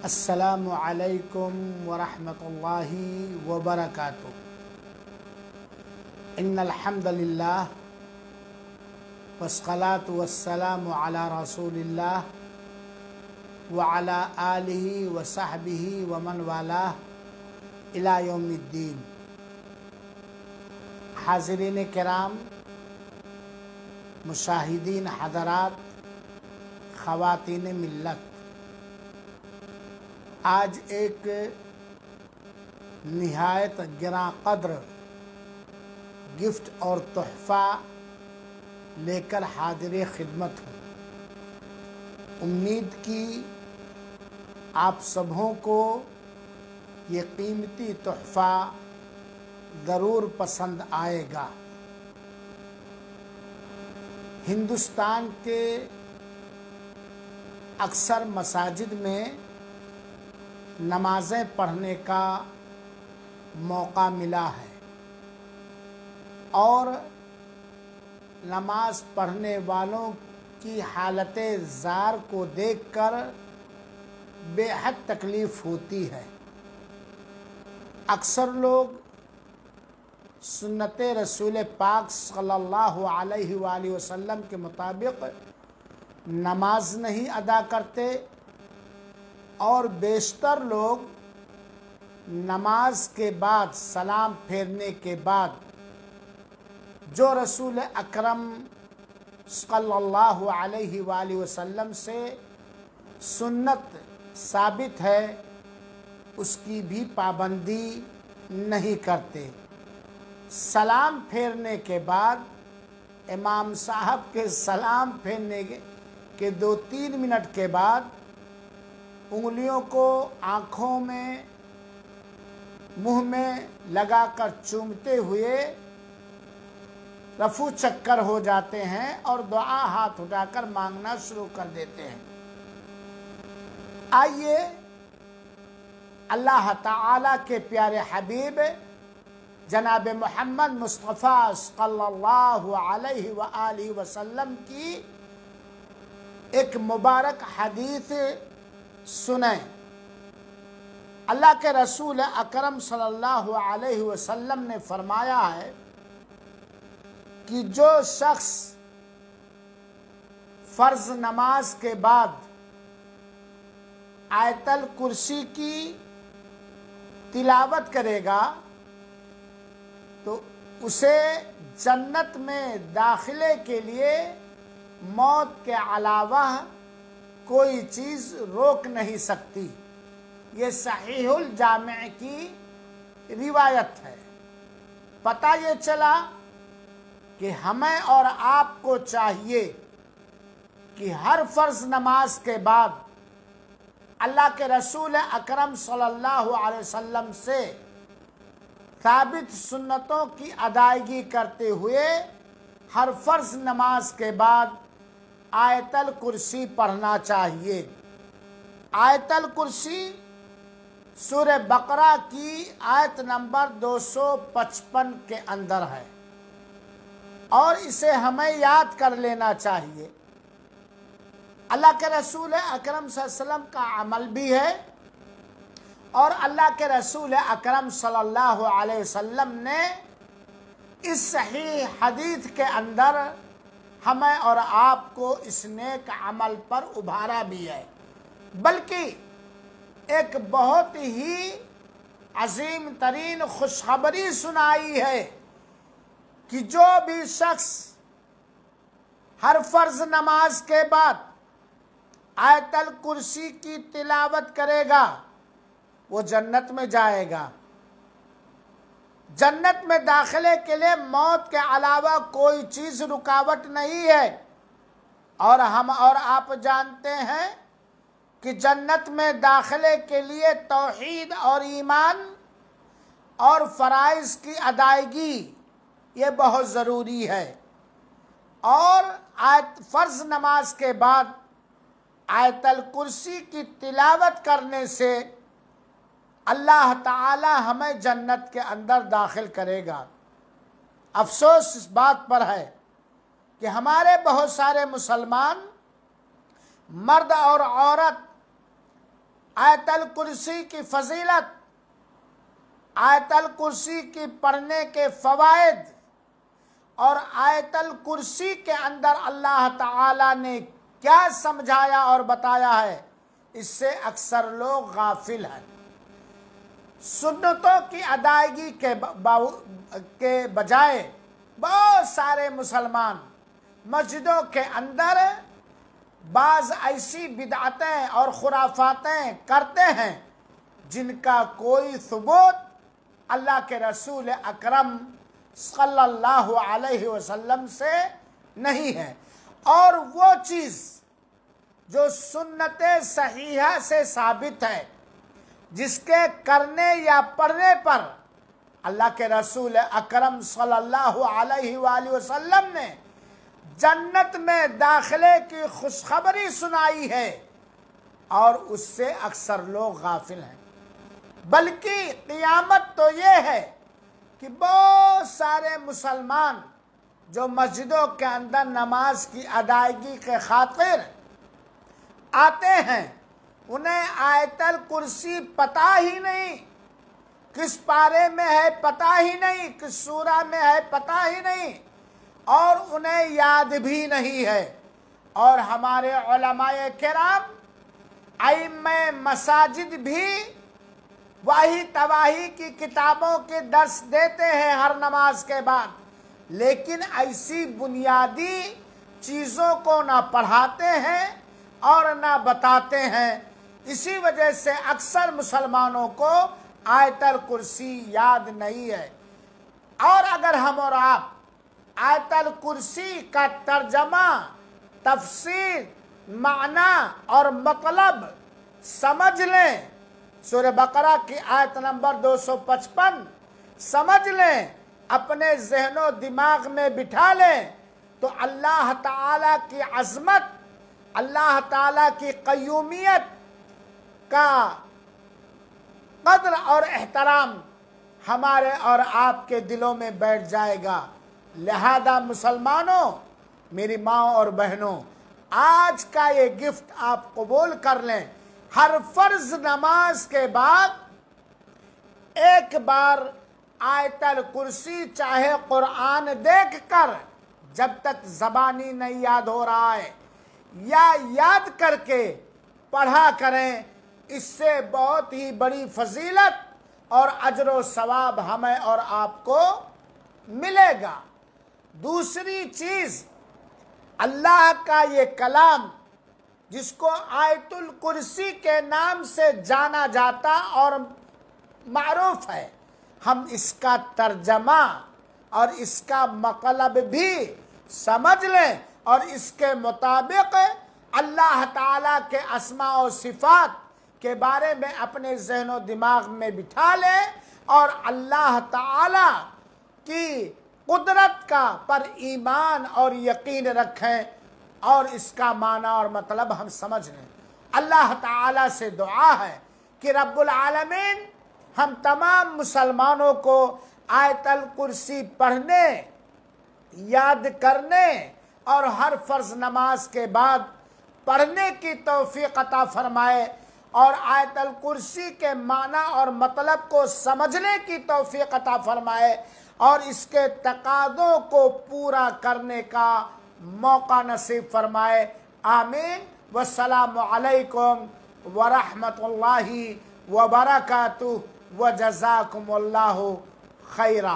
السلام علیکم ورحمۃ اللہ وبرکاتہ۔ ان الحمد للہ والصلاة والسلام علی رسول اللہ وعلی آلہ وصحبہ ومن والاہ الی یوم الدین۔ حاضرین کرام، مشاہدین حضرات، خواتین ملت، آج ایک نہایت گراں قدر گفٹ اور تحفہ لے کر حاضر خدمت ہوں۔ امید کی آپ سبھوں کو یہ قیمتی تحفہ ضرور پسند آئے گا۔ ہندوستان کے اکثر مساجد میں نمازیں پڑھنے کا موقع ملا ہے اور نماز پڑھنے والوں کی حالت زار کو دیکھ کر بے حد تکلیف ہوتی ہے۔ اکثر لوگ سنت رسول پاک صلی اللہ علیہ وآلہ وسلم کے مطابق نماز نہیں ادا کرتے اور بیشتر لوگ نماز کے بعد سلام پھیرنے کے بعد جو رسول اکرم صلی اللہ علیہ وآلہ وسلم سے سنت ثابت ہے اس کی بھی پابندی نہیں کرتے۔ سلام پھیرنے کے بعد امام صاحب کے سلام پھیرنے کے 2-3 منٹ کے بعد انگلیوں کو آنکھوں میں منہ میں لگا کر چومتے ہوئے رفو چکر ہو جاتے ہیں اور دعا ہاتھ اٹھا کر مانگنا شروع کر دیتے ہیں۔ آئیے اللہ تعالی کے پیارے حبیب جناب محمد مصطفیٰ صلی اللہ علیہ وآلہ وسلم کی ایک مبارک حدیث سنیں۔ اللہ کے رسول اکرم صلی اللہ علیہ وسلم نے فرمایا ہے کہ جو شخص فرض نماز کے بعد آیت الکرسی کی تلاوت کرے گا تو اسے جنت میں داخلے کے لیے موت کے علاوہ کوئی چیز روک نہیں سکتی۔ یہ صحیح الجامع کی روایت ہے۔ پتہ یہ چلا کہ ہمیں اور آپ کو چاہیے کہ ہر فرض نماز کے بعد اللہ کے رسول اکرم صلی اللہ علیہ وسلم سے ثابت سنتوں کی ادائیگی کرتے ہوئے ہر فرض نماز کے بعد آیت الکرسی پڑھنا چاہیے۔ آیت الکرسی سورہ بقرہ کی آیت نمبر 255 کے اندر ہے اور اسے ہمیں یاد کر لینا چاہیے۔ اللہ کے رسول اکرم صلی اللہ علیہ وسلم کا عمل بھی ہے اور اللہ کے رسول اکرم صلی اللہ علیہ وسلم نے اس صحیح حدیث کے اندر ہمیں اور آپ کو اس نیک عمل پر ابھارا بھی ہے، بلکہ ایک بہت ہی عظیم ترین خوشخبری سنائی ہے کہ جو بھی شخص ہر فرض نماز کے بعد آیت الکرسی کی تلاوت کرے گا وہ جنت میں جائے گا۔ جنت میں داخلے کے لیے موت کے علاوہ کوئی چیز رکاوٹ نہیں ہے، اور ہم اور آپ جانتے ہیں کہ جنت میں داخلے کے لیے توحید اور ایمان اور فرائض کی ادائیگی یہ بہت ضروری ہے، اور فرض نماز کے بعد آیت الکرسی کی تلاوت کرنے سے اللہ تعالی ہمیں جنت کے اندر داخل کرے گا۔ افسوس اس بات پر ہے کہ ہمارے بہت سارے مسلمان مرد اور عورت آیت الکرسی کی فضیلت، آیت الکرسی کی پڑھنے کے فوائد اور آیت الکرسی کے اندر اللہ تعالی نے کیا سمجھایا اور بتایا ہے، اس سے اکثر لوگ غافل ہیں۔ سنتوں کی ادائیگی کے بجائے بہت سارے مسلمان مسجدوں کے اندر بعض ایسی بدعتیں اور خرافاتیں کرتے ہیں جن کا کوئی ثبوت اللہ کے رسول اکرم صلی اللہ علیہ وسلم سے نہیں ہے، اور وہ چیز جو سنت صحیحہ سے ثابت ہے، جس کے کرنے یا پڑھنے پر اللہ کے رسول اکرم صلی اللہ علیہ وآلہ وسلم نے جنت میں داخلے کی خوشخبری سنائی ہے، اور اس سے اکثر لوگ غافل ہیں۔ بلکہ قیامت تو یہ ہے کہ بہت سارے مسلمان جو مسجدوں کے اندر نماز کی ادائیگی کے خاطر آتے ہیں، انہیں آیت الکرسی پتہ ہی نہیں، کس پارے میں ہے پتہ ہی نہیں، کس سورہ میں ہے پتہ ہی نہیں، اور انہیں یاد بھی نہیں ہے۔ اور ہمارے علماء کرام، ائمہ مساجد بھی واہی تواہی کی کتابوں کے درس دیتے ہیں ہر نماز کے بعد، لیکن ایسی بنیادی چیزوں کو نہ پڑھاتے ہیں اور نہ بتاتے ہیں۔ اسی وجہ سے اکثر مسلمانوں کو آیت الکرسی یاد نہیں ہے۔ اور اگر ہم اور آپ آیت الکرسی کا ترجمہ، تفسیر، معنی اور مطلب سمجھ لیں، سورہ بقرہ کی آیت نمبر 255 سمجھ لیں، اپنے ذہن و دماغ میں بٹھا لیں، تو اللہ تعالیٰ کی عظمت، اللہ تعالیٰ کی قیومیت کا قدر اور احترام ہمارے اور آپ کے دلوں میں بیٹھ جائے گا۔ لہذا مسلمانوں، میری ماں اور بہنوں، آج کا یہ گفٹ آپ قبول کر لیں۔ ہر فرض نماز کے بعد ایک بار آیت الکرسی، چاہے قرآن دیکھ کر، جب تک زبانی نہیں یاد ہو رہا ہے، یا یاد کر کے پڑھا کریں۔ اس سے بہت ہی بڑی فضیلت اور اجر و ثواب ہمیں اور آپ کو ملے گا۔ دوسری چیز، اللہ کا یہ کلام جس کو آیت الکرسی کے نام سے جانا جاتا اور معروف ہے، ہم اس کا ترجمہ اور اس کا مطلب بھی سمجھ لیں، اور اس کے مطابق اللہ تعالیٰ کے اسماء و صفات کے بارے میں اپنے ذہن و دماغ میں بٹھا لیں، اور اللہ تعالیٰ کی قدرت کا پر ایمان اور یقین رکھیں، اور اس کا معنی اور مطلب ہم سمجھ لیں۔ اللہ تعالیٰ سے دعا ہے کہ رب العالمین ہم تمام مسلمانوں کو آیت الکرسی پڑھنے، یاد کرنے اور ہر فرض نماز کے بعد پڑھنے کی توفیق عطا فرمائے، اور آیت الکرسی کے معنی اور مطلب کو سمجھنے کی توفیق عطا فرمائے، اور اس کے تقاضوں کو پورا کرنے کا موقع نصیب فرمائے۔ آمین۔ والسلام علیکم ورحمۃ اللہ وبرکاتہ، وجزاکم اللہ خیرا۔